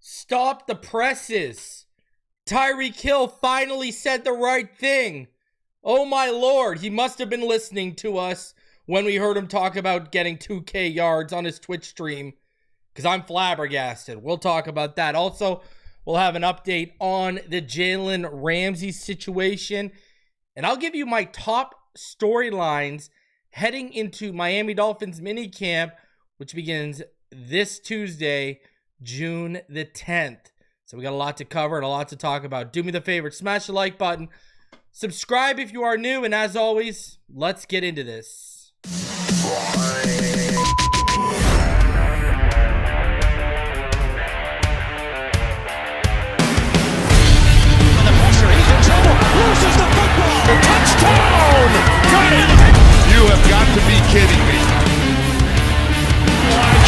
Stop the presses. Tyreek Hill finally said the right thing. Oh my Lord, he must have been listening to us when we heard him talk about getting 2K yards on his Twitch stream, because I'm flabbergasted. We'll talk about that. Also, we'll have an update on the Jalen Ramsey situation, and I'll give you my top storylines heading into Miami Dolphins minicamp, which begins this Tuesday, June the 10th. So we got a lot to cover and a lot to talk about. Do me the favor, smash the like button. Subscribe if you are new, and as always, let's get into this. Loses the football. The touchdown. Got it. You have got to be kidding me.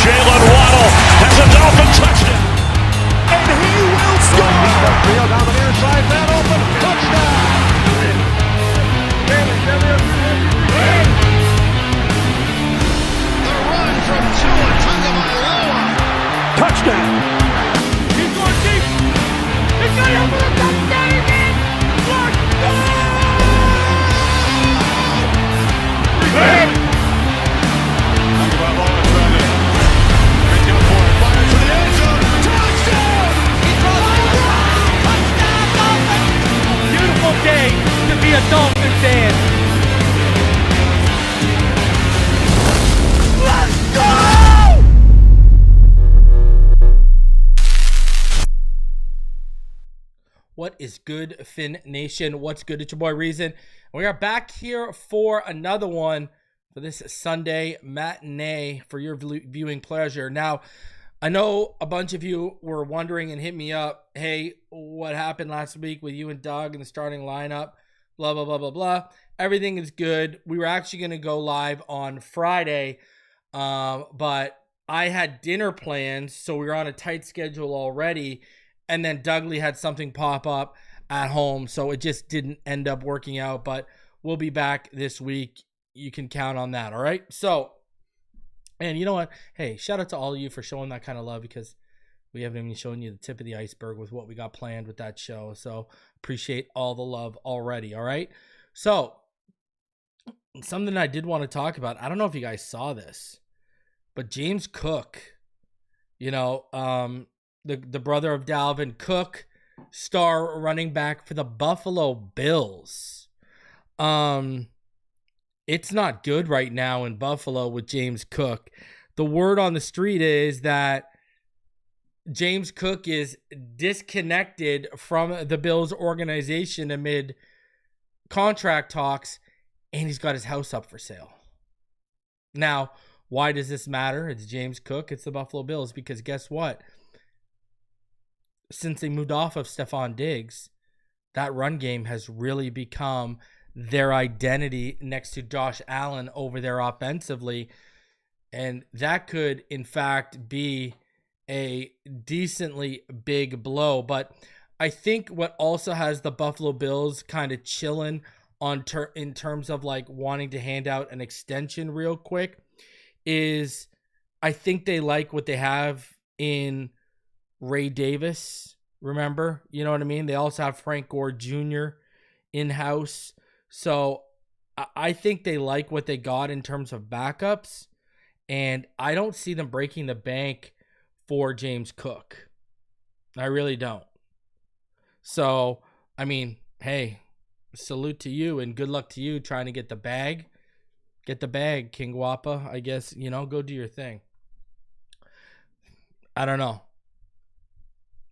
Jalen Waddle has a Dolphin touchdown. And he will score. Field down the near side, man open. Touchdown. The run from Tua Tagovailoa. Touchdown. He's going deep. He's going over the touchdown again. Beautiful day to be a Dolphin fan. Let's go! What is good, Fin Nation? What's good? It's your boy Reason. We are back here for another one for this Sunday matinee for your viewing pleasure. Now, I know a bunch of you were wondering and hit me up, hey, what happened last week with you and Doug in the starting lineup? Blah, blah, blah, blah, blah. Everything is good. We were actually going to go live on Friday, but I had dinner plans, so we were on a tight schedule already, and then Dougley had something pop up at home, so it just didn't end up working out, but we'll be back this week. You can count on that, all right? So, and you know what? Hey, shout out to all of you for showing that kind of love, because we haven't even shown you the tip of the iceberg with what we got planned with that show. So appreciate all the love already, all right? So something I did want to talk about, I don't know if you guys saw this, but James Cook, you know, the brother of Dalvin Cook, star running back for the Buffalo Bills. It's not good right now in Buffalo with James Cook. The word on the street is that James Cook is disconnected from the Bills organization amid contract talks, and he's got his house up for sale. Now, why does this matter? It's James Cook. It's the Buffalo Bills, because guess what? Since they moved off of Stephon Diggs, that run game has really become their identity next to Josh Allen over there offensively. And that could, in fact, be a decently big blow. But I think what also has the Buffalo Bills kind of chilling in terms of like wanting to hand out an extension real quick is I think they like what they have in Ray Davis. Remember? You know what I mean? They also have Frank Gore Jr. in-house. So I think they like what they got in terms of backups, and I don't see them breaking the bank for James Cook. I really don't. So, I mean, hey, salute to you and good luck to you trying to get the bag. Get the bag, King Wappa. I guess, you know, go do your thing. I don't know.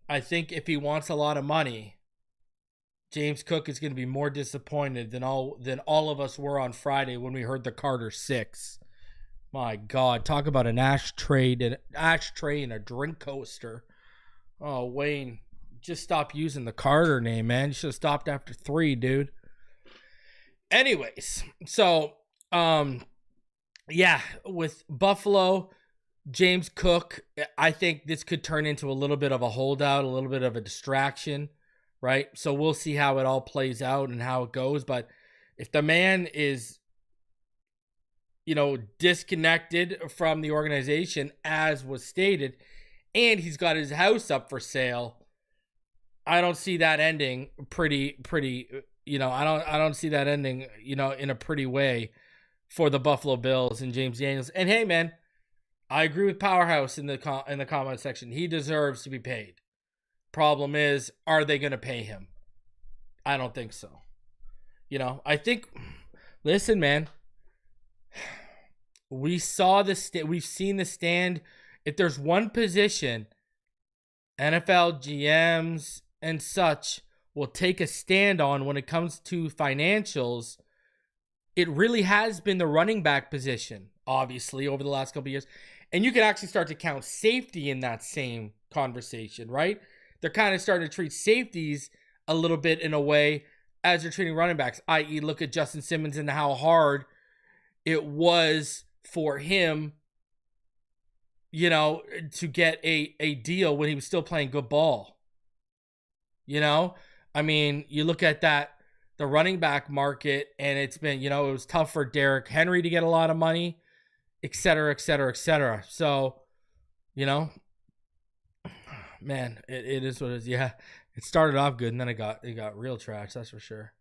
I think if he wants a lot of money, James Cook is going to be more disappointed than all of us were on Friday when we heard the Carter 6. My God, talk about an ashtray and a drink coaster. Oh, Wayne, just stop using the Carter name, man. You should have stopped after 3, dude. Anyways, so yeah, with Buffalo, James Cook, I think this could turn into a little bit of a holdout, a little bit of a distraction. Right? So we'll see how it all plays out and how it goes. But if the man is, you know, disconnected from the organization, as was stated, and he's got his house up for sale. I don't see that ending pretty, I don't see that ending, in a pretty way for the Buffalo Bills and James Daniels. And hey, man, I agree with Powerhouse in the comment section. He deserves to be paid. Problem is, are they going to pay him? I don't think so. I think, listen, man, we've seen the stand. If there's one position NFL GMs and such will take a stand on when it comes to financials, it really has been the running back position, obviously, over the last couple of years. And you can actually start to count safety in that same conversation, right? They're kind of starting to treat safeties a little bit in a way as they're treating running backs, i.e. look at Justin Simmons and how hard it was for him, to get a deal when he was still playing good ball. I mean, you look at the running back market, and it's been, it was tough for Derrick Henry to get a lot of money, et cetera, et cetera, et cetera. So, man, it is what it is. Yeah, it started off good, and then it got real trash. That's for sure.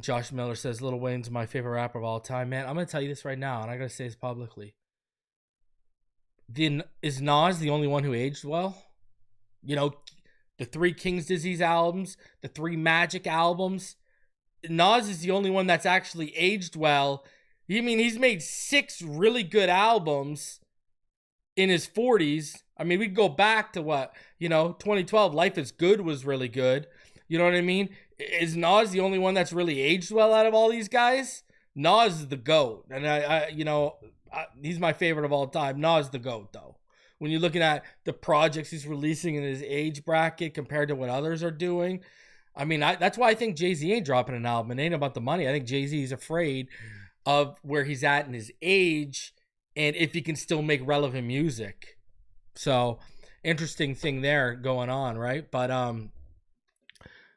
Josh Miller says Lil Wayne's my favorite rapper of all time. Man, I'm gonna tell you this right now, and I gotta say this publicly. Is Nas the only one who aged well? The 3 King's Disease albums, the 3 Magic albums. Nas is the only one that's actually aged well. He's made 6 really good albums in his 40s. I mean, we go back to 2012, Life is Good was really good. You know what I mean? Is Nas the only one that's really aged well out of all these guys? Nas is the GOAT. And he's my favorite of all time. Nas the GOAT, though. When you're looking at the projects he's releasing in his age bracket compared to what others are doing, I mean, that's why I think Jay-Z ain't dropping an album. It ain't about the money. I think Jay-Z is afraid of where he's at in his age and if he can still make relevant music. So, interesting thing there going on, right? But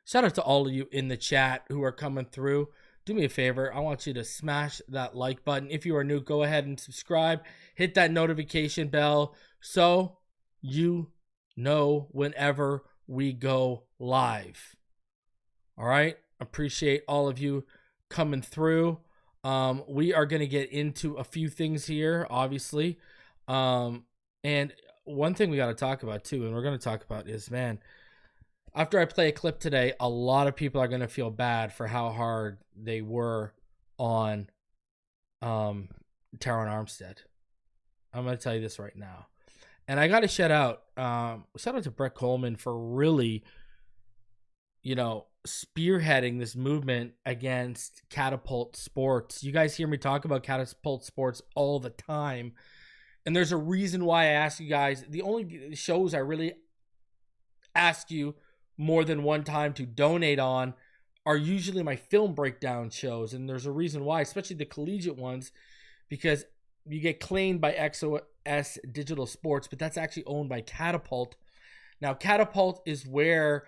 shout out to all of you in the chat who are coming through. Do me a favor. I want you to smash that like button. If you are new, go ahead and subscribe. Hit that notification bell so you know whenever we go live. All right? Appreciate all of you coming through. We are going to get into a few things here, obviously. And one thing we got to talk about, too, and we're going to talk about is, man, after I play a clip today, a lot of people are going to feel bad for how hard they were on Terron Armstead. I'm going to tell you this right now. And I got to shout out to Brett Coleman for really, spearheading this movement against Catapult Sports. You guys hear me talk about Catapult Sports all the time. And there's a reason why I ask you guys. The only shows I really ask you more than one time to donate on are usually my film breakdown shows. And there's a reason why, especially the collegiate ones, because you get claimed by XOS Digital Sports, but that's actually owned by Catapult. Now, Catapult is where,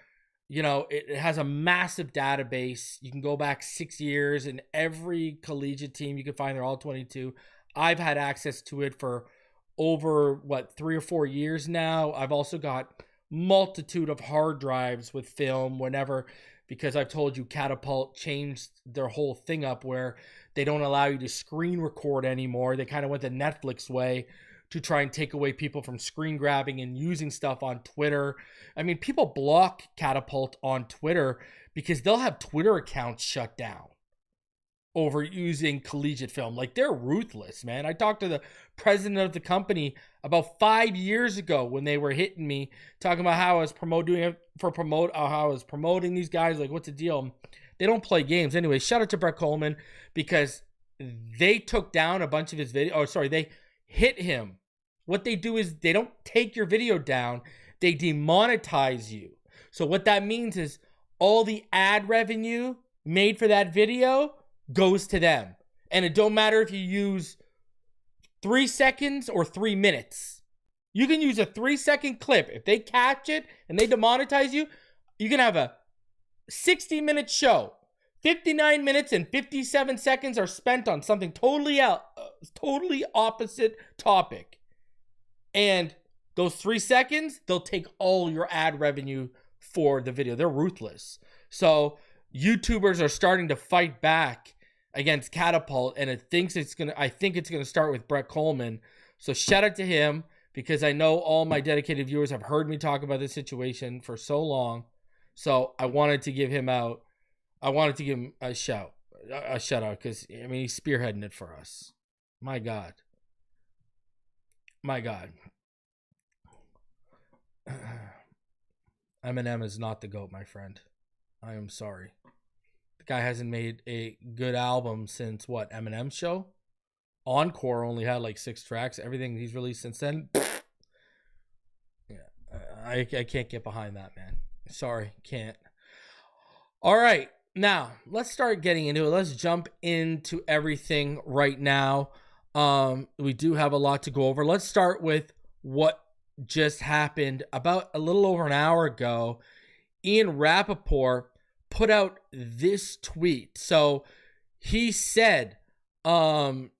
it has a massive database. You can go back 6 years, and every collegiate team you can find, they're all 22. I've had access to it for over, 3 or 4 years now. I've also got multitude of hard drives with film whenever, because I've told you Catapult changed their whole thing up where they don't allow you to screen record anymore. They kind of went the Netflix way to try and take away people from screen grabbing and using stuff on Twitter. I mean, people block Catapult on Twitter because they'll have Twitter accounts shut down over using collegiate film. Like, they're ruthless, man. I talked to the president of the company about 5 years ago when they were hitting me, talking about how I was promoting these guys. Like, what's the deal? They don't play games. Anyway, shout out to Brett Coleman because they took down a bunch of his video. They hit him. What they do is they don't take your video down. They demonetize you. So what that means is all the ad revenue made for that video goes to them. And it don't matter if you use 3 seconds or 3 minutes. You can use a 3-second clip. If they catch it and they demonetize you, you can have a 60-minute show. 59 minutes and 57 seconds are spent on something totally opposite topic. And those 3 seconds, they'll take all your ad revenue for the video. They're ruthless. So YouTubers are starting to fight back against Catapult, and I think it's gonna start with Brett Coleman. So shout out to him, because I know all my dedicated viewers have heard me talk about this situation for so long. So I wanted to give him out. I wanted to give him a shout out, because I mean, he's spearheading it for us. My God. Eminem is not the GOAT, my friend. I am sorry. The guy hasn't made a good album since what? Eminem's show? Encore only had like 6 tracks. Everything he's released since then. Yeah, I can't get behind that, man. Sorry, can't. All right, now let's start getting into it. Let's jump into everything right now. We do have a lot to go over. Let's start with what just happened about a little over an hour ago. Ian Rappaport put out this tweet. So he said, and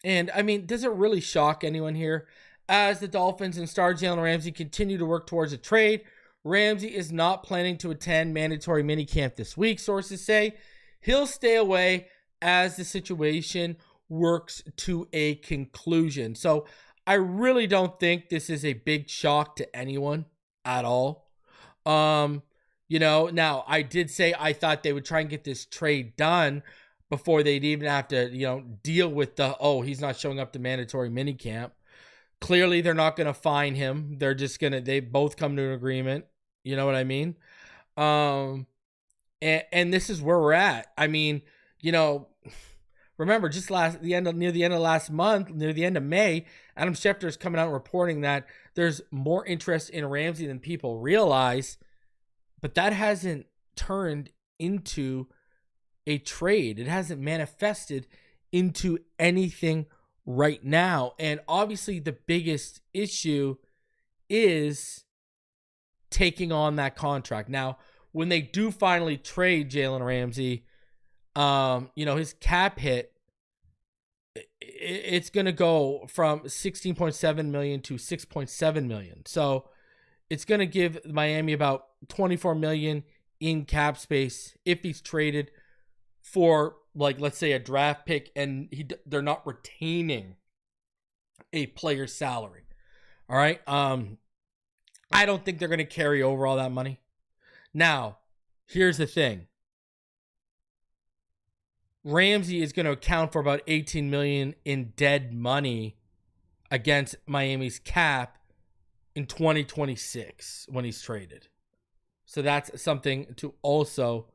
I mean, does it really shock anyone here? As the Dolphins and star Jalen Ramsey continue to work towards a trade, Ramsey is not planning to attend mandatory minicamp this week, sources say. He'll stay away as the situation works to a conclusion. So I really don't think this is a big shock to anyone at all. You know, now I did say I thought they would try and get this trade done before they'd even have to, you know, deal with the, oh, he's not showing up to mandatory minicamp. Clearly, they're not going to fine him. They're just going to, they both come to an agreement. You know what I mean? And this is where we're at. I mean, you know, remember just near the end of last month, near the end of May, Adam Schefter is coming out reporting that there's more interest in Ramsey than people realize, but that hasn't turned into a trade. It hasn't manifested into anything right now. And obviously the biggest issue is taking on that contract. Now, when they do finally trade Jalen Ramsey, you know, his cap hit, it's going to go from 16.7 million to 6.7 million. So it's going to give Miami about 24 million in cap space if he's traded for, like, let's say a draft pick, and they're not retaining a player's salary. All right. I don't think they're going to carry over all that money. Now, here's the thing. Ramsey is going to account for about 18 million in dead money against Miami's cap in 2026 when he's traded. So that's something to also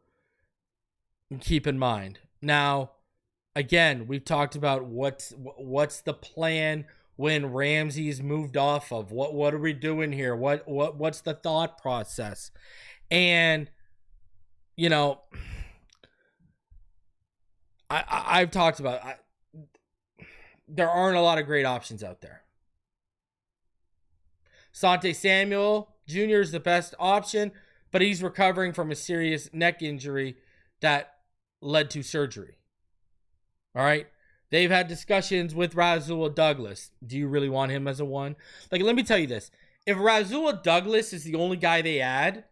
keep in mind. Now, again, we've talked about what's the plan when Ramsey's moved off of. What are we doing here? What's the thought process? And, you know, I've talked about there aren't a lot of great options out there. Sante Samuel Jr. is the best option, but he's recovering from a serious neck injury that led to surgery. All right. They've had discussions with Rasul Douglas. Do you really want him as a one? Like, let me tell you this. If Rasul Douglas is the only guy they add,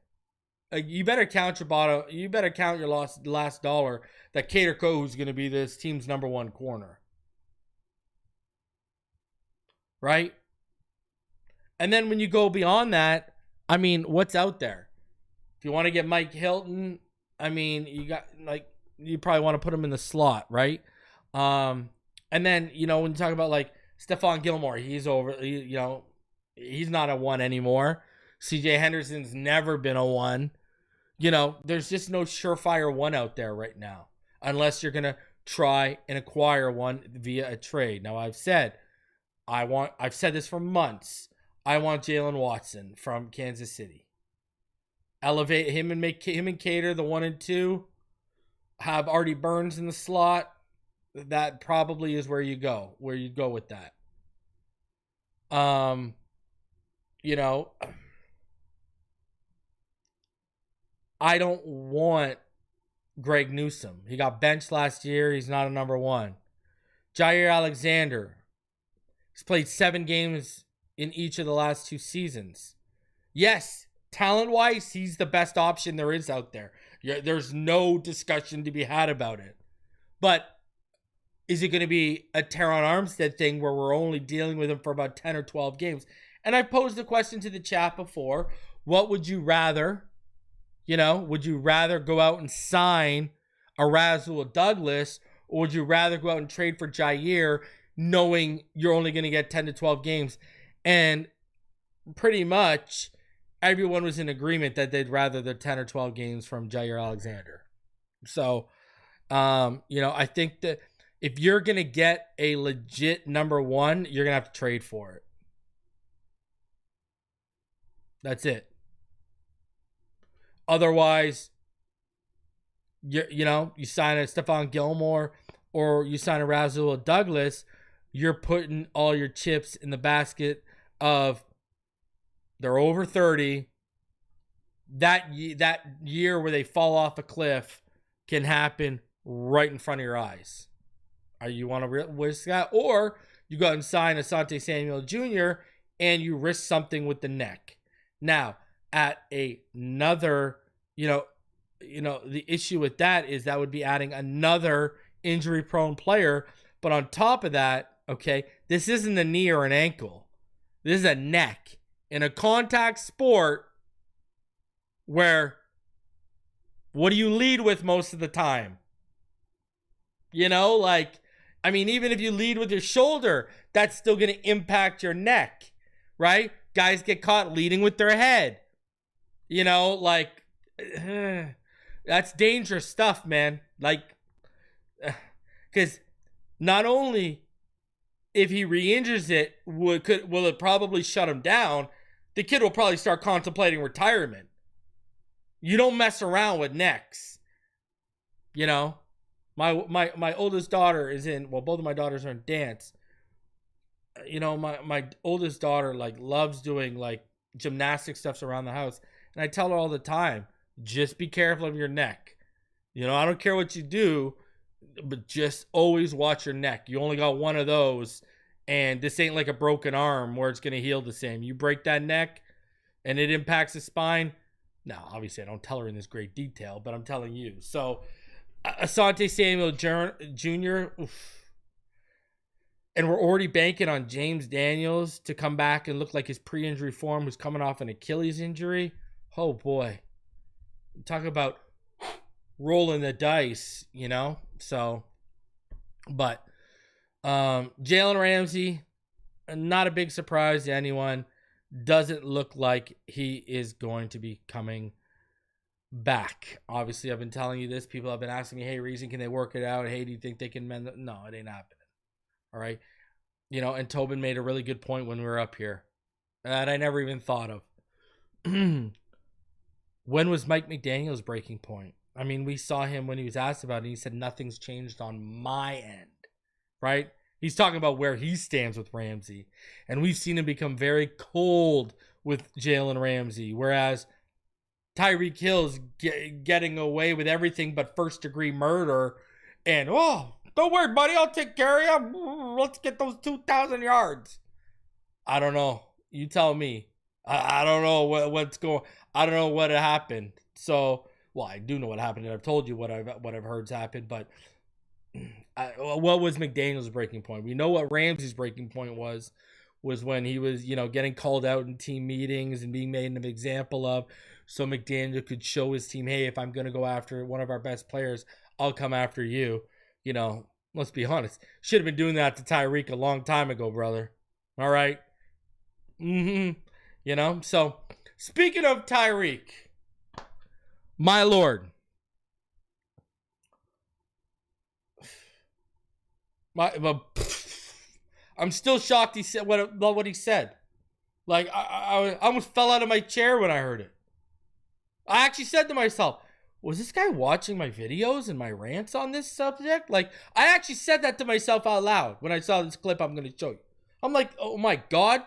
you better count your bottom. You better count your last dollar that Kader Kohou is going to be this team's number one corner. Right? And then when you go beyond that, I mean, what's out there? If you want to get Mike Hilton, I mean, you probably want to put him in the slot, right? And then, you know, when you talk about like Stephon Gilmore, he's over, he's not a one anymore. CJ Henderson's never been a one. You know, there's just no surefire one out there right now, unless you're going to try and acquire one via a trade. Now, I've said this for months. I want Jalen Watson from Kansas City. Elevate him and make him and Cater the 1 and 2. Have Artie Burns in the slot. That probably is where you go with that. You know, I don't want Greg Newsome. He got benched last year. He's not a number one. Jair Alexander. He's played 7 games in each of the last 2 seasons. Yes, talent-wise, he's the best option there is out there. There's no discussion to be had about it. But is it going to be a Terron Armstead thing where we're only dealing with him for about 10 or 12 games? And I posed the question to the chat before. What would you rather? Would you rather go out and sign a Rasul Douglas, or would you rather go out and trade for Jair knowing you're only going to get 10 to 12 games? And pretty much everyone was in agreement that they'd rather the 10 or 12 games from Jair Alexander. So, I think that if you're going to get a legit number one, you're going to have to trade for it. That's it. Otherwise, you sign a Stephon Gilmore or you sign a Rasul Douglas, you're putting all your chips in the basket of they're over 30. That year where they fall off a cliff can happen right in front of your eyes. You want to risk that? Or you go out and sign Asante Samuel Jr. and you risk something with the neck. Now, at another, the issue with that is that would be adding another injury-prone player. But on top of that, okay, this isn't a knee or an ankle. This is a neck. In a contact sport where what do you lead with most of the time? Even if you lead with your shoulder, that's still going to impact your neck, right? Guys get caught leading with their head. That's dangerous stuff, man. Because not only if he re-injures it, will it probably shut him down, the kid will probably start contemplating retirement. You don't mess around with necks. My oldest daughter is in, both of my daughters are in dance. My oldest daughter loves doing gymnastic stuffs around the house. And I tell her all the time, just be careful of your neck. I don't care what you do, but just always watch your neck. You only got one of those, and this ain't like a broken arm where it's going to heal the same. You break that neck and it impacts the spine. Now, obviously, I don't tell her in this great detail, but I'm telling you. So, Asante Samuel Jr., oof. And we're already banking on James Daniels to come back and look like his pre-injury form, who's coming off an Achilles injury. Oh, boy. Talk about rolling the dice, So, but Jalen Ramsey, not a big surprise to anyone. Doesn't look like he is going to be coming back. Obviously, I've been telling you this. People have been asking me, hey, Reason, can they work it out? Hey, do you think they can mend it? No, it ain't happening. All right. And Tobin made a really good point when we were up here that I never even thought of. When was Mike McDaniel's breaking point? I mean, we saw him when he was asked about it, and he said, nothing's changed on my end, right? He's talking about where he stands with Ramsey. And we've seen him become very cold with Jalen Ramsey, whereas Tyreek Hill's getting away with everything but first-degree murder. And, don't worry, buddy, I'll take care of you. Let's get those 2,000 yards. I don't know. You tell me. I don't know what's going. I don't know what happened. So, I do know what happened, and I've told you what I've heard's happened. But what was McDaniel's breaking point? We know what Ramsey's breaking point was when he was, getting called out in team meetings and being made an example of, so McDaniel could show his team, hey, if I'm going to go after one of our best players, I'll come after you. Let's be honest. Should have been doing that to Tyreek a long time ago, brother. All right. So speaking of Tyreek, my Lord, I'm still shocked he said what he said. I almost fell out of my chair when I heard it. I actually said to myself, was this guy watching my videos and my rants on this subject? I actually said that to myself out loud when I saw this clip I'm going to show you. I'm like, oh my God.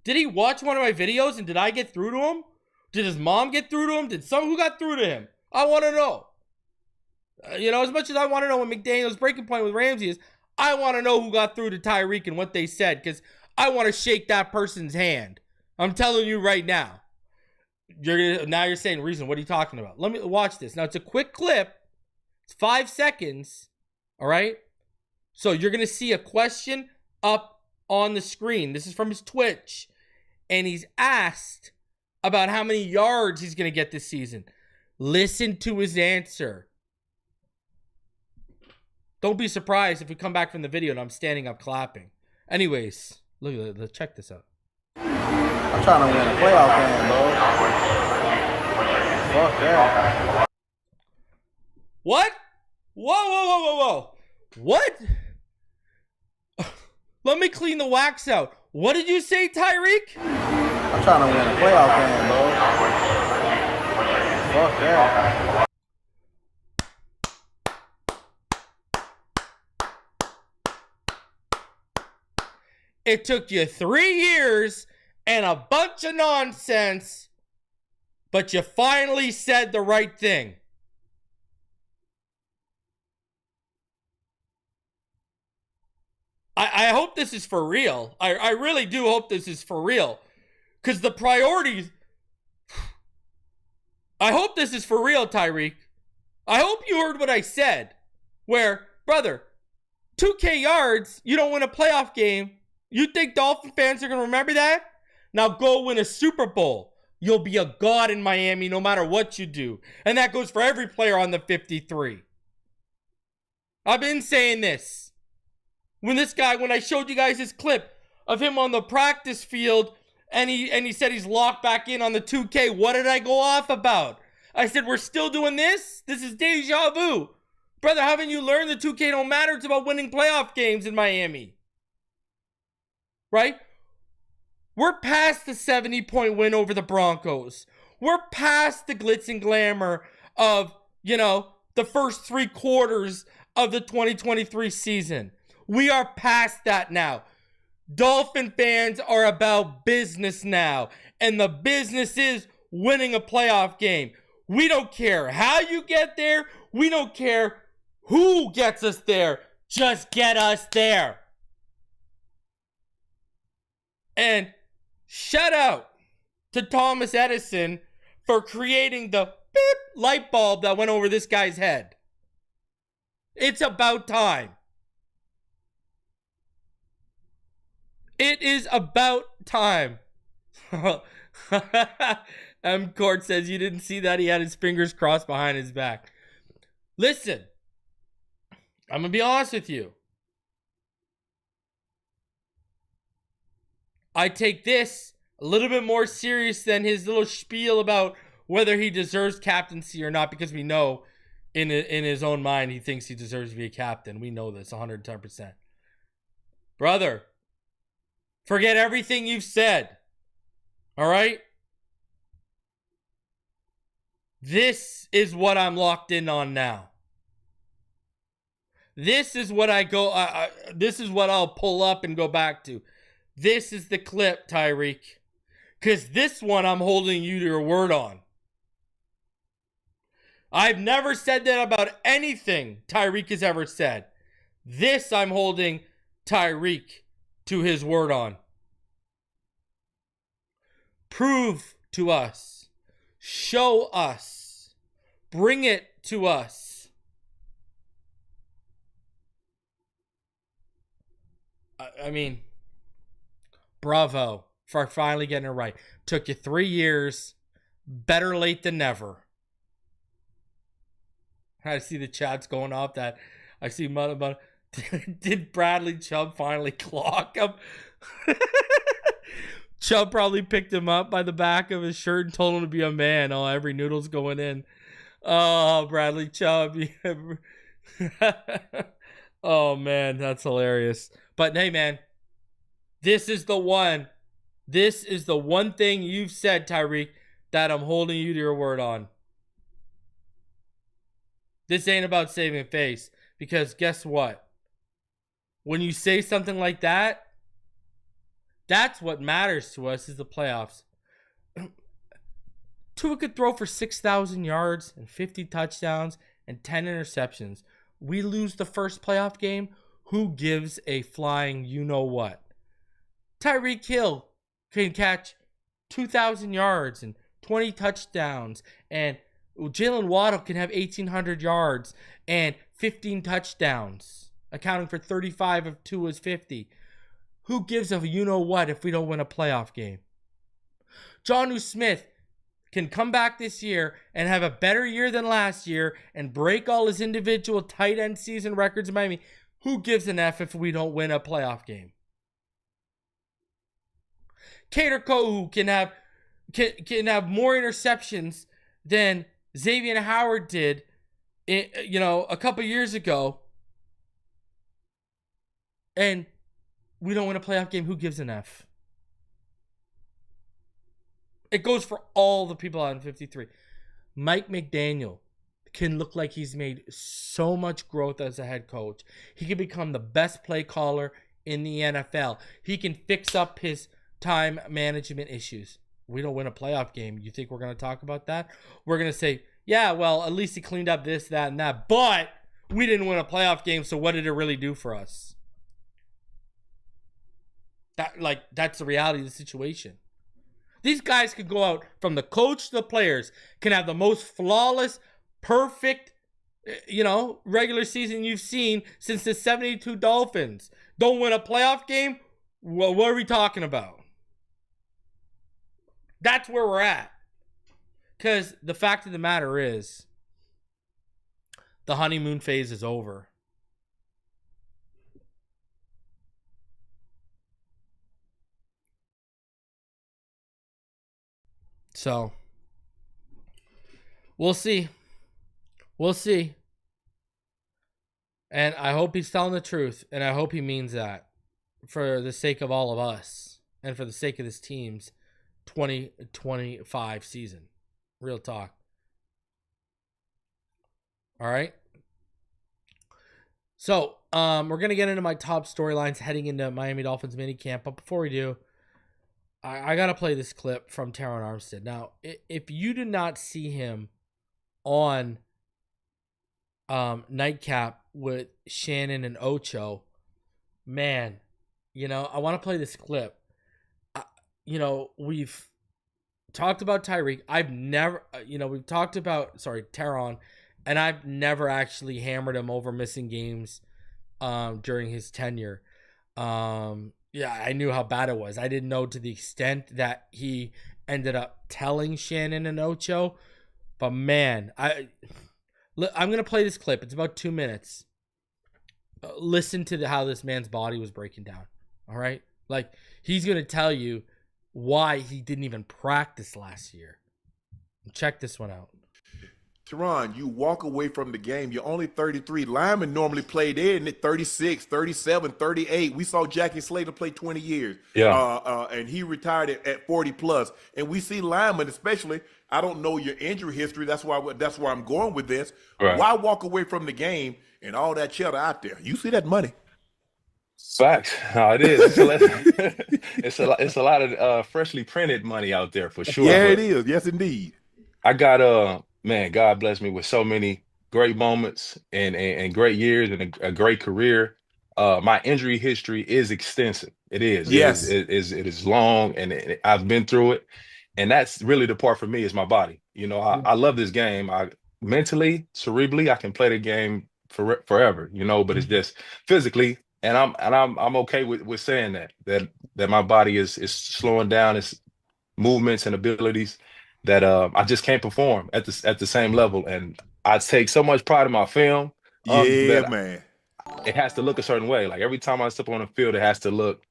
Did he watch one of my videos and did I get through to him? Did his mom get through to him? Who got through to him? I want to know. As much as I want to know what McDaniel's breaking point with Ramsey is, I want to know who got through to Tyreek and what they said. Because I want to shake that person's hand. I'm telling you right now. You're saying, Reason, what are you talking about? Let me watch this. Now, it's a quick clip. It's 5 seconds. All right? So you're going to see a question up on the screen. This is from his Twitch. And he's asked about how many yards he's going to get this season. Listen to his answer. Don't be surprised if we come back from the video and I'm standing up clapping. Anyways, look at it. Check this out. I'm trying to win a playoff game, bro. Fuck that. What? Whoa. What? Let me clean the wax out. What did you say, Tyreek? I'm trying to win a playoff game, bro. Fuck that. It took you 3 years and a bunch of nonsense, but you finally said the right thing. I hope this is for real. I really do hope this is for real. Because the priorities... I hope this is for real, Tyreek. I hope you heard what I said. Where, brother, 2K yards, you don't win a playoff game. You think Dolphin fans are going to remember that? Now go win a Super Bowl. You'll be a god in Miami no matter what you do. And that goes for every player on the 53. I've been saying this. When I showed you guys this clip of him on the practice field and he said he's locked back in on the 2K, what did I go off about? I said, we're still doing this? This is deja vu. Brother, haven't you learned the 2K don't matter? It's about winning playoff games in Miami. Right? We're past the 70-point win over the Broncos. We're past the glitz and glamour of, the first 3 quarters of the 2023 season. We are past that now. Dolphin fans are about business now. And the business is winning a playoff game. We don't care how you get there. We don't care who gets us there. Just get us there. And shout out to Thomas Edison for creating the beep light bulb that went over this guy's head. It's about time. It is about time. M. Court says you didn't see that. He had his fingers crossed behind his back. Listen, I'm going to be honest with you. I take this a little bit more serious than his little spiel about whether he deserves captaincy or not, because we know in his own mind he thinks he deserves to be a captain. We know this 110%. Brother, forget everything you've said. All right? This is what I'm locked in on now. This is what this is what I'll pull up and go back to. This is the clip, Tyreek. Because this one I'm holding you to your word on. I've never said that about anything Tyreek has ever said. This I'm holding Tyreek to his word on. Prove to us. Show us. Bring it to us. I mean, bravo for finally getting it right. Took you 3 years. Better late than never. I see the chats going off that. I see did Bradley Chubb finally clock him? Chubb probably picked him up by the back of his shirt and told him to be a man. Oh, every noodle's going in. Oh, Bradley Chubb. Oh, man, that's hilarious. But hey, man, this is the one. This is the one thing you've said, Tyreek, that I'm holding you to your word on. This ain't about saving face, because guess what? When you say something like that, that's what matters to us, is the playoffs. Tua could throw for 6,000 yards and 50 touchdowns and 10 interceptions. We lose the first playoff game. Who gives a flying you-know-what? Tyreek Hill can catch 2,000 yards and 20 touchdowns, and Jalen Waddle can have 1,800 yards and 15 touchdowns, accounting for 35 of Tua's 50. Who gives a you-know-what if we don't win a playoff game? Jonnu Smith can come back this year and have a better year than last year and break all his individual tight end season records in Miami. Who gives an F if we don't win a playoff game? Kader Kohu can have more interceptions than Xavier Howard did, a couple years ago, and we don't win a playoff game. Who gives an F? It goes for all the people out in 53. Mike McDaniel can look like he's made so much growth as a head coach. He can become the best play caller in the NFL. He can fix up his time management issues. We don't win a playoff game. You think we're going to talk about that? We're going to say, yeah, well, at least he cleaned up this, that, and that. But we didn't win a playoff game, so what did it really do for us? That's the reality of the situation. These guys could go out from the coach to the players, can have the most flawless, perfect, regular season you've seen since the 72 Dolphins. Don't win a playoff game? Well, what are we talking about? That's where we're at. Because the fact of the matter is, the honeymoon phase is over. So, we'll see. We'll see. And I hope he's telling the truth. And I hope he means that. For the sake of all of us. And for the sake of this team's 2025 season. Real talk. All right. So, we're going to get into my top storylines heading into Miami Dolphins minicamp. But before we do, I got to play this clip from Terron Armstead. Now, if you did not see him on Nightcap with Shannon and Ocho, man, I want to play this clip. We've talked about Tyreek. We've talked about, Terron, and I've never actually hammered him over missing games during his tenure. Yeah, I knew how bad it was. I didn't know to the extent that he ended up telling Shannon and Ocho. But man, I'm going to play this clip. It's about 2 minutes. Listen to how this man's body was breaking down. All right? He's going to tell you why he didn't even practice last year. Check this one out. Terron, you walk away from the game. You're only 33. Linemen normally play there at 36, 37, 38. We saw Jackie Slater play 20 years. Yeah. And he retired at 40 plus. And we see linemen, especially, I don't know your injury history. That's why I'm going with this. Right. Why walk away from the game and all that cheddar out there? You see that money. Facts. It is. It's a lot of freshly printed money out there for sure. Yeah, it is. Yes, indeed. I got man, God bless me with so many great moments and great years and a great career. My injury history is extensive. It is. Yes. It is long, and I've been through it. And that's really the part for me is my body. I love this game. I mentally, cerebrally, I can play the game forever, but it's just physically, and I'm okay with saying that my body is slowing down its movements and abilities that I just can't perform at the same level. And I take so much pride in my film. Yeah, man. It has to look a certain way. Like every time I step on the field, it has to look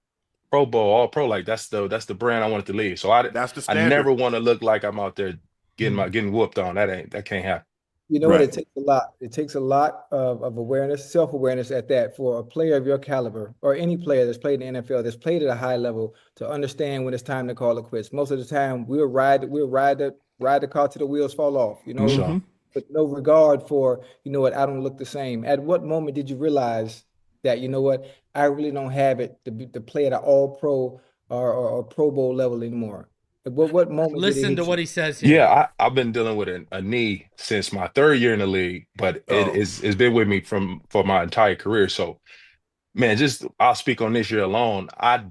Pro Bowl, all pro. Like that's the brand I want it to leave. So that's the standard. I never want to look like I'm out there getting whooped on. That can't happen. You know what? It takes a lot. It takes a lot of awareness, self-awareness at that for a player of your caliber or any player that's played in the NFL, that's played at a high level to understand when it's time to call it quits. Most of the time we'll ride the car till the wheels fall off, with no regard for, I don't look the same. At what moment did you realize that, I really don't have it to play at an all pro or Pro Bowl level anymore? What moment? Listen to what he says here. Yeah, I've been dealing with a knee since my third year in the league, but it's been with me for my entire career. So, man, I'll speak on this year alone. I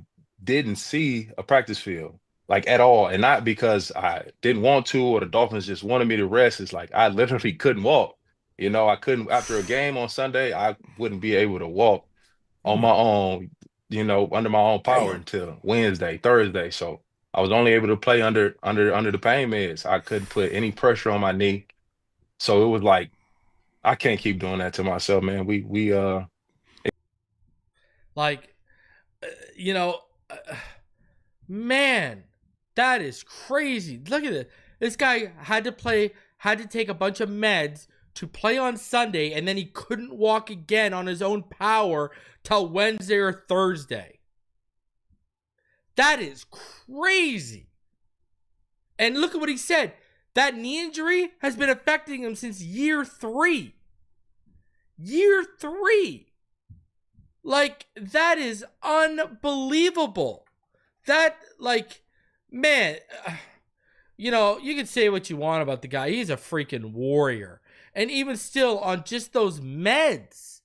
didn't see a practice field like at all. And not because I didn't want to or the Dolphins just wanted me to rest. It's like I literally couldn't walk. You know, I couldn't, after a game on Sunday, I wouldn't be able to walk on my own, you know, under my own power until Wednesday, Thursday. So I was only able to play under the pain meds. I couldn't put any pressure on my knee. So it was like, I can't keep doing that to myself, man. Like, you know, man, that is crazy. Look at it. This guy had to take a bunch of meds to play on Sunday, and then he couldn't walk again on his own power till Wednesday or Thursday. That is crazy. And look at what he said. That knee injury has been affecting him since year 3. Year 3. Like, that is unbelievable. That, like, man, you know, you can say what you want about the guy. He's a freaking warrior. And even still, on just those meds,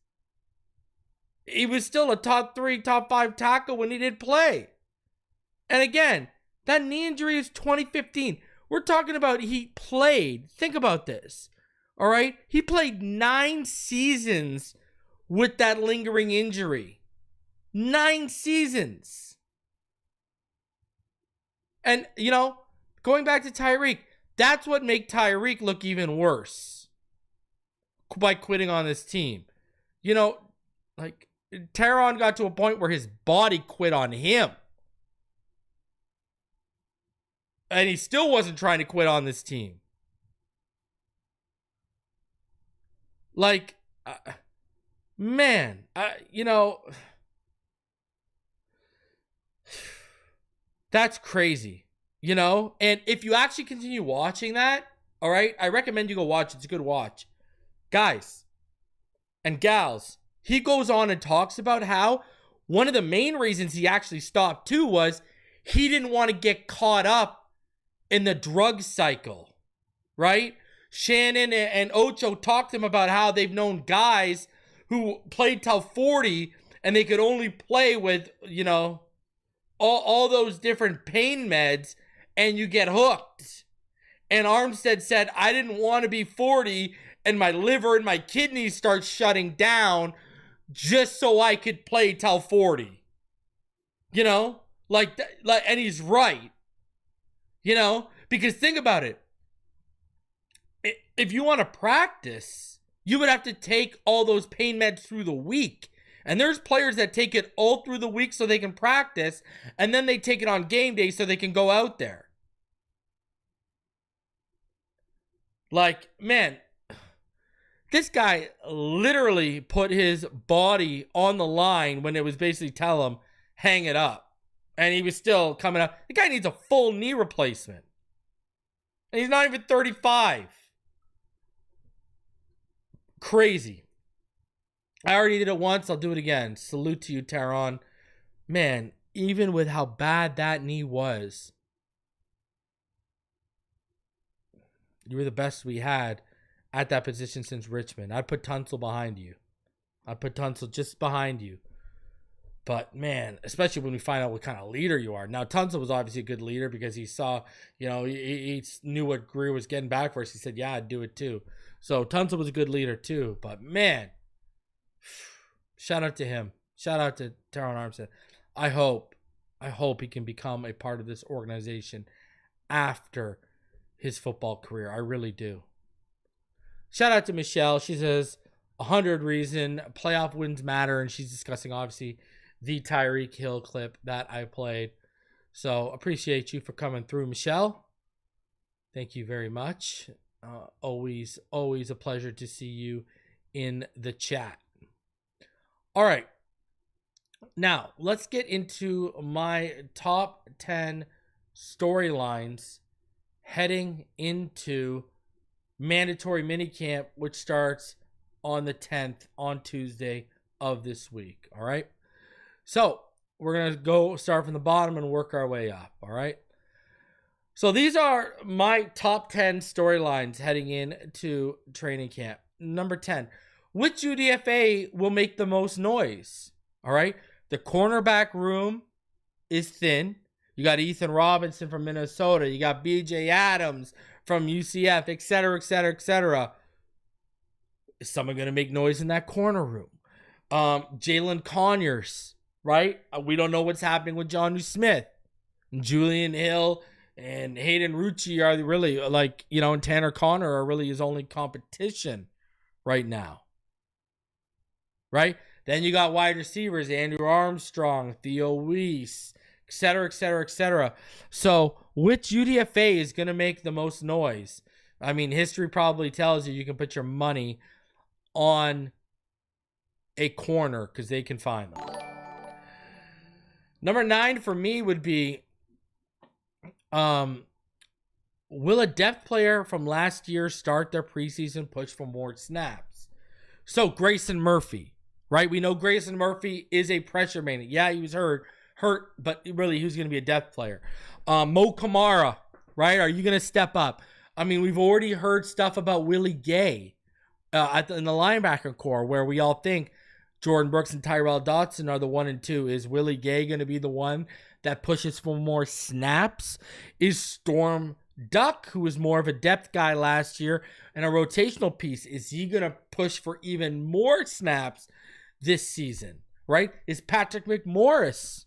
he was still a top 3, top 5 tackle when he did play. And again, that knee injury is 2015. We're talking about he played, think about this, all right? He played 9 seasons with that lingering injury. 9 seasons. And, you know, going back to Tyreek, that's what made Tyreek look even worse by quitting on this team. You know, like, Terron got to a point where his body quit on him. And he still wasn't trying to quit on this team. Like, man, you know, that's crazy, you know? And if you actually continue watching that, all right, I recommend you go watch. It's a good watch. Guys and gals, he goes on and talks about how one of the main reasons he actually stopped too was he didn't want to get caught up in the drug cycle, right? Shannon and Ocho talked to him about how they've known guys who played till 40 and they could only play with, you know, all those different pain meds and you get hooked. And Armstead said, I didn't want to be 40 and my liver and my kidneys start shutting down just so I could play till 40. You know? Like, and he's right. You know? Because think about it. If you want to practice, you would have to take all those pain meds through the week. And there's players that take it all through the week so they can practice, and then they take it on game day so they can go out there. Like, man, this guy literally put his body on the line when it was basically tell him, hang it up. And he was still coming up. The guy needs a full knee replacement. And he's not even 35. Crazy. I already did it once. I'll do it again. Salute to you, Terron. Man, even with how bad that knee was, you were the best we had at that position since Richmond. I'd put Tunsil behind you. I'd put Tunsil just behind you. But, man, especially when we find out what kind of leader you are. Now, Tunsil was obviously a good leader because he saw, you know, he knew what Greer was getting back for us. He said, yeah, I'd do it too. So, Tunsil was a good leader too. But, man, shout out to him. Shout out to Terron Armstead. I hope he can become a part of this organization after his football career. I really do. Shout out to Michelle. She says 100 reason playoff wins matter, and she's discussing obviously the Tyreek Hill clip that I played. So appreciate you for coming through, Michelle. Thank you very much. Always a pleasure to see you in the chat. All right. Now, let's get into my top 10 storylines heading into mandatory minicamp, which starts on the 10th on Tuesday of this week. All right. So we're going to go start from the bottom and work our way up. All right. So these are my top 10 storylines heading into training camp. Number 10, which UDFA will make the most noise? All right. The cornerback room is thin. You got Ethan Robinson from Minnesota. You got BJ Adams from UCF, et cetera, et cetera, et cetera. Is someone going to make noise in that corner room? Jalen Conyers, right? We don't know what's happening with Jonnu Smith. Julian Hill and Hayden Rucci are really and Tanner Connor are really his only competition right now. Right? Then you got wide receivers, Andrew Armstrong, Theo Weiss, et cetera, et cetera, et cetera. So which UDFA is going to make the most noise? I mean, history probably tells you can put your money on a corner because they can find them. Number 9 for me would be, will a depth player from last year start their preseason push for more snaps? So Grayson Murphy, right? We know Grayson Murphy is a pressure magnet. Yeah, he was hurt, but really, who's going to be a depth player? Mo Kamara, right? Are you going to step up? I mean, we've already heard stuff about Willie Gay in the linebacker core, where we all think Jordan Brooks and Tyrell Dodson are the 1 and 2. Is Willie Gay going to be the one that pushes for more snaps? Is Storm Duck, who was more of a depth guy last year and a rotational piece, is he going to push for even more snaps this season, right? Is Patrick McMorris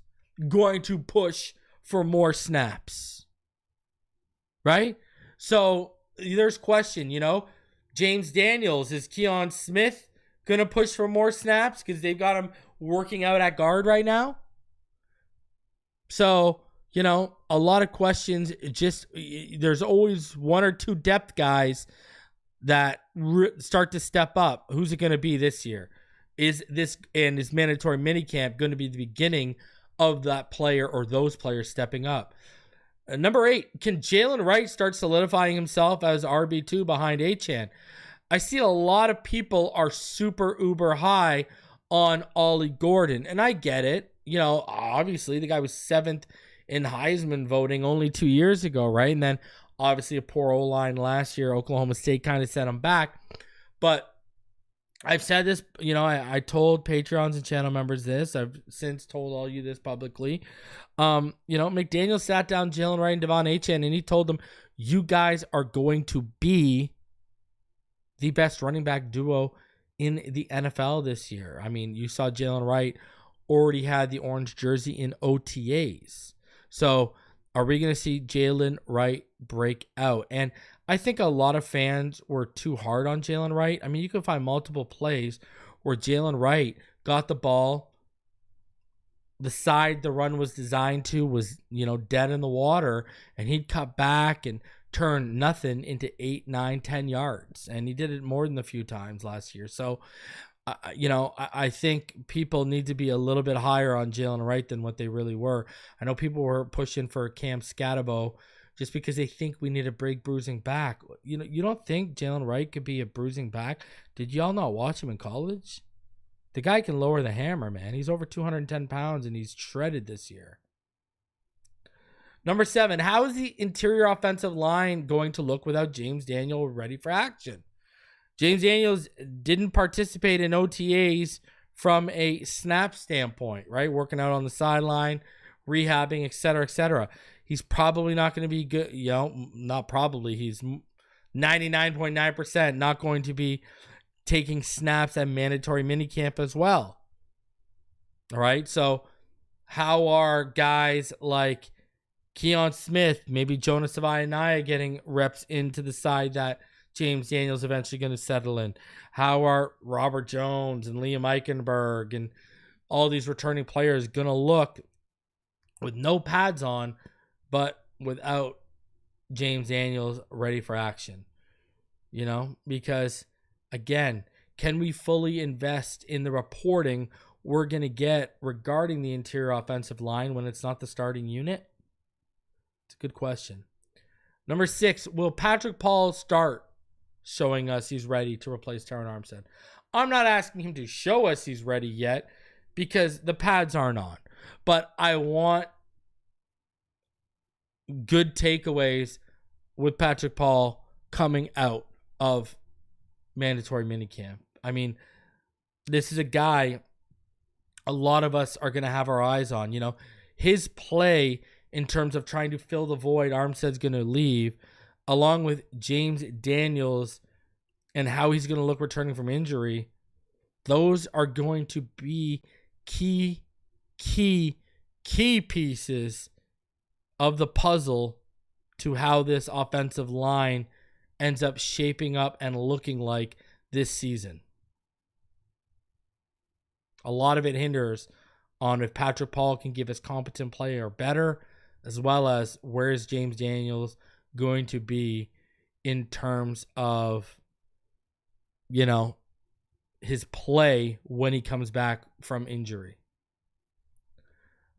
going to push for more snaps, right? So there's question, James Daniels, is Keon Smith going to push for more snaps because they've got him working out at guard right now? So, a lot of questions. There's always 1 or 2 depth guys that start to step up. Who's it going to be this year? Is this mandatory minicamp going to be the beginning of that player or those players stepping up? Number 8, can Jalen Wright start solidifying himself as RB2 behind Achane? I see a lot of people are super uber high on Ollie Gordon, and I get it. Obviously the guy was 7th in Heisman voting only 2 years ago, right? And then obviously a poor O-line last year. Oklahoma State kind of set him back. But I've said this, I told Patreons and channel members this. I've since told all you this publicly. McDaniel sat down Jalen Wright and Devon Achane, and he told them, you guys are going to be the best running back duo in the NFL this year. I mean, you saw Jalen Wright already had the orange jersey in OTAs. So are we going to see Jalen Wright break out? And I think a lot of fans were too hard on Jalen Wright. I mean, you can find multiple plays where Jalen Wright got the ball, the side the run was designed to was, dead in the water, and he'd cut back and turn nothing into 8, 9, 10 yards. And he did it more than a few times last year. So, I think people need to be a little bit higher on Jalen Wright than what they really were. I know people were pushing for Cam Scatabo just because they think we need a big bruising back. You don't think Jalen Wright could be a bruising back? Did y'all not watch him in college? The guy can lower the hammer, man. He's over 210 pounds, and he's shredded this year. Number 7, how is the interior offensive line going to look without James Daniel ready for action? James Daniels didn't participate in OTAs from a snap standpoint, right? Working out on the sideline, rehabbing, et cetera, et cetera. He's probably not going to be good. Not probably. He's 99.9% not going to be taking snaps at mandatory minicamp as well. All right. So how are guys like Keon Smith, maybe Jonas Savaianaya getting reps into the side that James Daniels eventually going to settle in? How are Robert Jones and Liam Eichenberg and all these returning players going to look with no pads on, but without James Daniels ready for action? Because again, can we fully invest in the reporting we're going to get regarding the interior offensive line when it's not the starting unit? It's a good question. Number 6, will Patrick Paul start showing us he's ready to replace Terron Armstead? I'm not asking him to show us he's ready yet because the pads aren't on. But I want good takeaways with Patrick Paul coming out of mandatory minicamp. I mean, this is a guy a lot of us are going to have our eyes on. his play in terms of trying to fill the void Armstead's going to leave, along with James Daniels and how he's going to look returning from injury, those are going to be key pieces of the puzzle to how this offensive line ends up shaping up and looking like this season. A lot of it hinders on if Patrick Paul can give his competent play or better, as well as where is James Daniels going to be in terms of, you know, his play when he comes back from injury.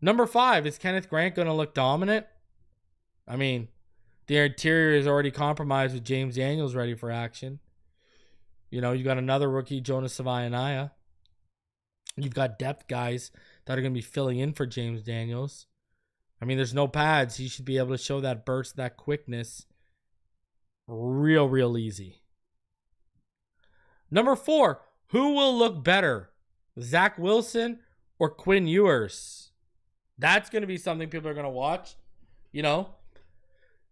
Number 5, is Kenneth Grant going to look dominant? I mean, the interior is already compromised with James Daniels ready for action. You know, you got another rookie, Jonas Savaianaya. You've got depth guys that are going to be filling in for James Daniels. I mean, there's no pads. He should be able to show that burst, that quickness real easy. Number 4, who will look better? Zach Wilson or Quinn Ewers? That's going to be something people are going to watch. You know,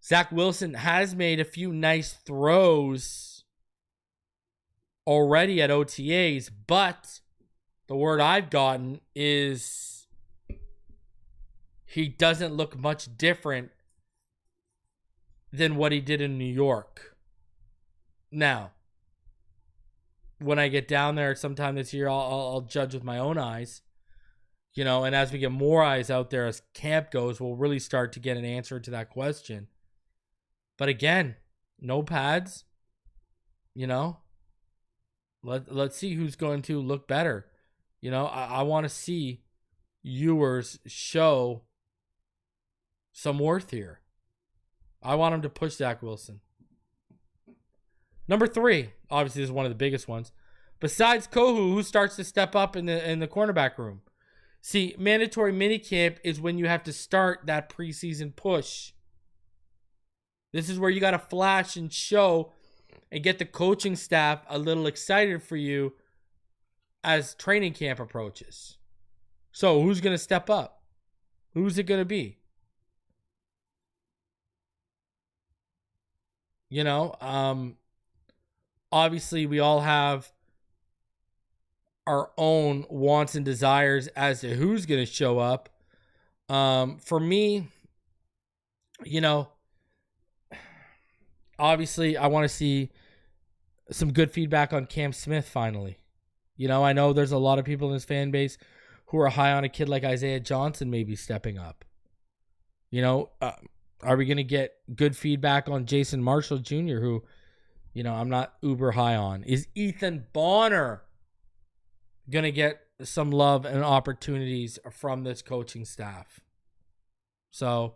Zach Wilson has made a few nice throws already at OTAs, but the word I've gotten is he doesn't look much different than what he did in New York. Now, when I get down there sometime this year, I'll judge with my own eyes. You know, and as we get more eyes out there as camp goes, we'll really start to get an answer to that question. But again, no pads. You know, let's see who's going to look better. You know, I want to see Ewers show some worth here. I want him to push Zach Wilson. Number 3, obviously this is one of the biggest ones. Besides Kohu, who starts to step up in the cornerback room? See, mandatory minicamp is when you have to start that preseason push. This is where you got to flash and show and get the coaching staff a little excited for you as training camp approaches. So who's going to step up? Who's it going to be? You know, obviously we all have our own wants and desires as to who's going to show up. For me, you know, obviously I want to see some good feedback on Cam Smith finally. You know, I know there's a lot of people in this fan base who are high on a kid like Isaiah Johnson maybe stepping up. You know, are we going to get good feedback on Jason Marshall Jr., who, you know, I'm not uber high on? Is Ethan Bonner going to get some love and opportunities from this coaching staff? So,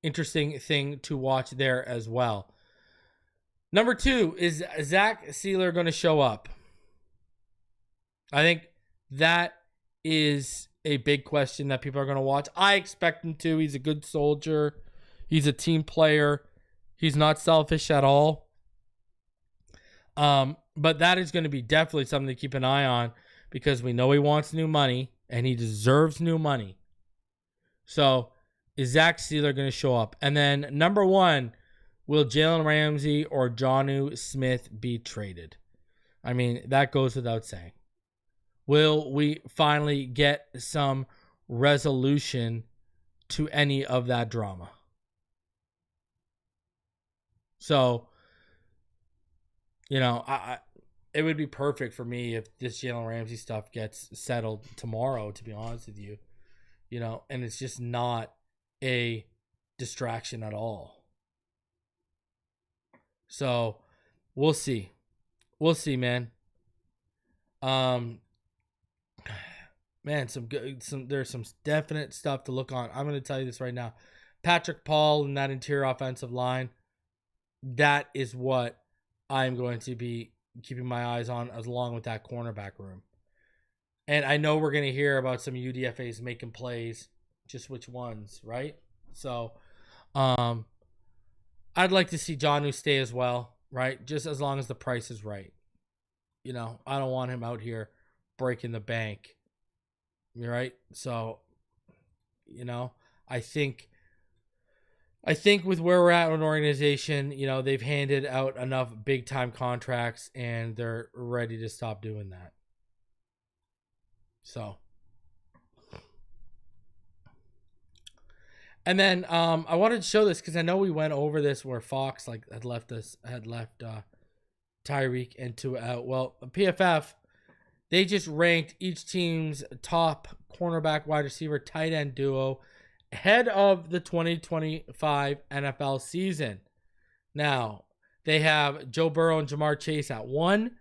interesting thing to watch there as well. Number 2, is Zach Sealer going to show up? I think that is a big question that people are going to watch. I expect him to. He's a good soldier. He's a team player. He's not selfish at all. But that is going to be definitely something to keep an eye on, because we know he wants new money and he deserves new money. So is Zach Sealer going to show up? And then number 1, will Jalen Ramsey or Jonnu Smith be traded? I mean, that goes without saying. Will we finally get some resolution to any of that drama? So, you know, it would be perfect for me if this Jalen Ramsey stuff gets settled tomorrow, to be honest with you. You know, and it's just not a distraction at all. So, we'll see. We'll see, man. Man, there's some definite stuff to look on. I'm going to tell you this right now. Patrick Paul and that interior offensive line, that is what I'm going to be keeping my eyes on, as along with that cornerback room. And I know we're going to hear about some UDFAs making plays, just which ones, right? So, I'd like to see Jonnu stay as well, right? Just as long as the price is right. You know, I don't want him out here breaking the bank. You're right. So I think with where we're at in an organization, they've handed out enough big time contracts and they're ready to stop doing that. So, and then I wanted to show this because I know we went over this where Fox had left Tyreek into out. Well, PFF, they just ranked each team's top cornerback, wide receiver, tight end duo ahead of the 2025 NFL season. Now, they have Joe Burrow and Jamar Chase at 1.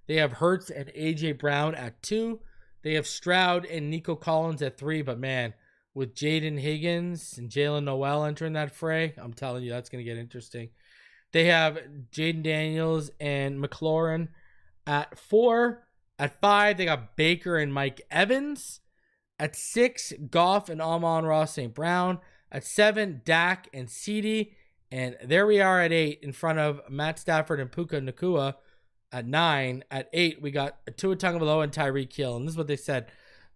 They have Hurts and A.J. Brown at 2. They have Stroud and Nico Collins at 3. But, man, with Jaden Higgins and Jalen Noel entering that fray, I'm telling you, that's going to get interesting. They have Jaden Daniels and McLaurin at 4. At 5, they got Baker and Mike Evans. At 6, Goff and Amon-Ra St. Brown. At 7, Dak and CeeDee. And there we are at 8 in front of Matt Stafford and Puka Nacua. At 9, at 8, we got Tua Tagovailoa and Tyreek Hill. And this is what they said.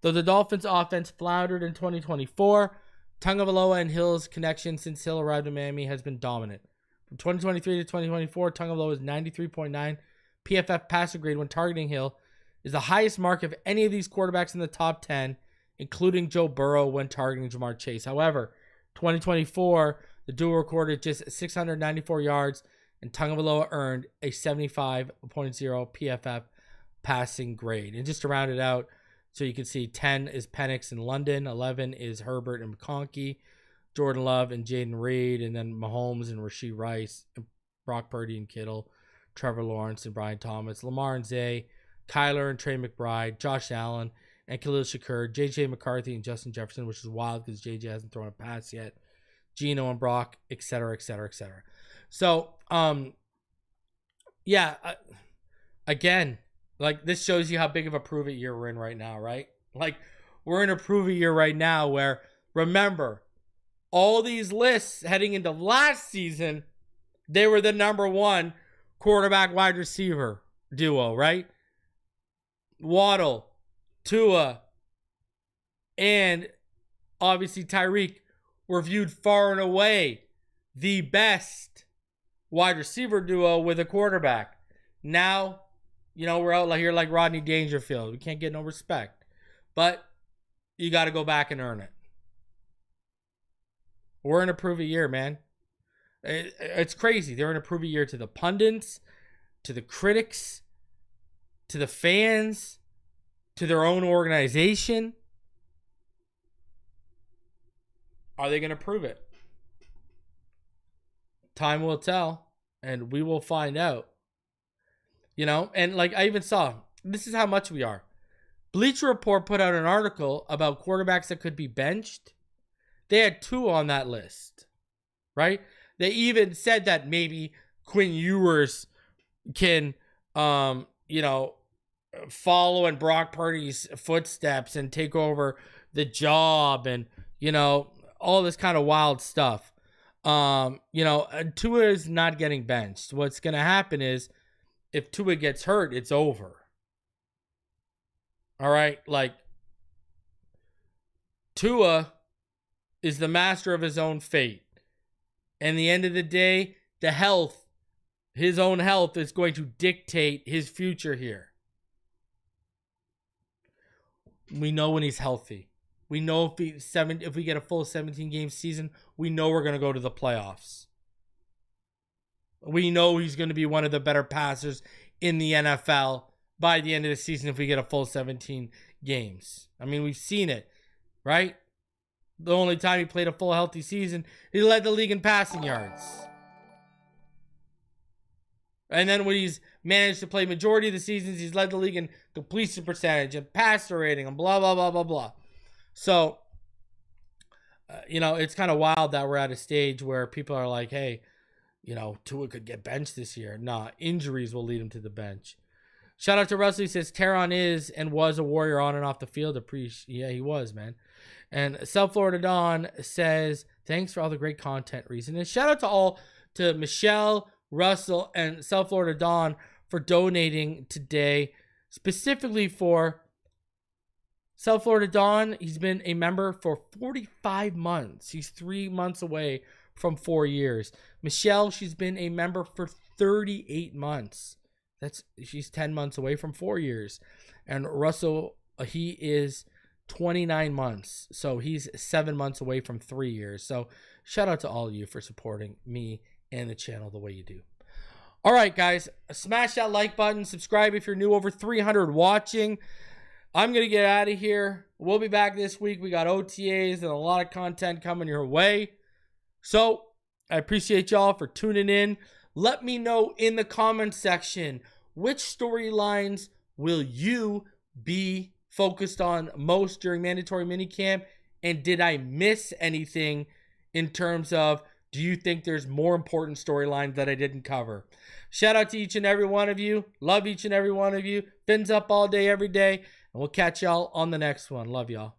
Though the Dolphins' offense floundered in 2024, Tagovailoa and Hill's connection since Hill arrived in Miami has been dominant. From 2023 to 2024, Tagovailoa's 93.9 PFF passer grade when targeting Hill is the highest mark of any of these quarterbacks in the top 10, including Joe Burrow when targeting Jamar Chase. However, 2024, the duo recorded just 694 yards, and Tagovailoa earned a 75.0 PFF passing grade. And just to round it out, so you can see 10 is Penix and London, 11 is Herbert and McConkey, Jordan Love and Jaden Reed, and then Mahomes and Rashee Rice, and Brock Purdy and Kittle, Trevor Lawrence and Brian Thomas, Lamar and Zay, Kyler and Trey McBride, Josh Allen and Khalil Shakur, J.J. McCarthy and Justin Jefferson, which is wild because J.J. hasn't thrown a pass yet, Geno and Brock, etc., etc., etc. So, again, this shows you how big of a prove-it year we're in right now, right? We're in a prove-it year right now where, remember, all these lists heading into last season, they were the number 1 quarterback wide receiver duo, right? Waddle, Tua, and obviously Tyreek were viewed far and away the best wide receiver duo with a quarterback. Now, we're out here like Rodney Dangerfield. We can't get no respect. But you got to go back and earn it. We're in a prove-it year, man. It's crazy. They're in a prove-it year to the pundits, to the critics, to the fans, to their own organization. Are they going to prove it? Time will tell, and we will find out. And I even saw, this is how much we are. Bleacher Report put out an article about quarterbacks that could be benched. They had 2 on that list, right? They even said that maybe Quinn Ewers can, follow in Brock Purdy's footsteps and take over the job and, all this kind of wild stuff. Tua is not getting benched. What's going to happen is if Tua gets hurt, it's over. All right? Tua is the master of his own fate. And the end of the day, his own health is going to dictate his future here. We know when he's healthy. We know if we get a full 17-game season, we know we're going to go to the playoffs. We know he's going to be one of the better passers in the NFL by the end of the season if we get a full 17 games. I mean, we've seen it, right? The only time he played a full healthy season, he led the league in passing yards. And then when he's managed to play majority of the seasons, he's led the league in completion percentage and passer rating and blah, blah, blah, blah, blah. So, it's kind of wild that we're at a stage where people are like, hey, Tua could get benched this year. Nah, injuries will lead him to the bench. Shout out to Russell. He says, Terron is and was a warrior on and off the field. Yeah, he was, man. And South Florida Dawn says, thanks for all the great content, Reason. And shout out to Michelle, Russell, and South Florida Dawn for donating today, specifically for South Florida Don, he's been a member for 45 months. He's 3 months away from 4 years. Michelle, she's been a member for 38 months. She's 10 months away from 4 years. And Russell, he is 29 months. So he's 7 months away from 3 years. So shout out to all of you for supporting me and the channel the way you do. All right, guys, smash that like button. Subscribe if you're new. Over 300 watching. I'm going to get out of here. We'll be back this week. We got OTAs and a lot of content coming your way. So I appreciate y'all for tuning in. Let me know in the comment section, which storylines will you be focused on most during mandatory minicamp? And did I miss anything in terms of, do you think there's more important storylines that I didn't cover? Shout out to each and every one of you. Love each and every one of you. Fins up all day, every day. And we'll catch y'all on the next one. Love y'all.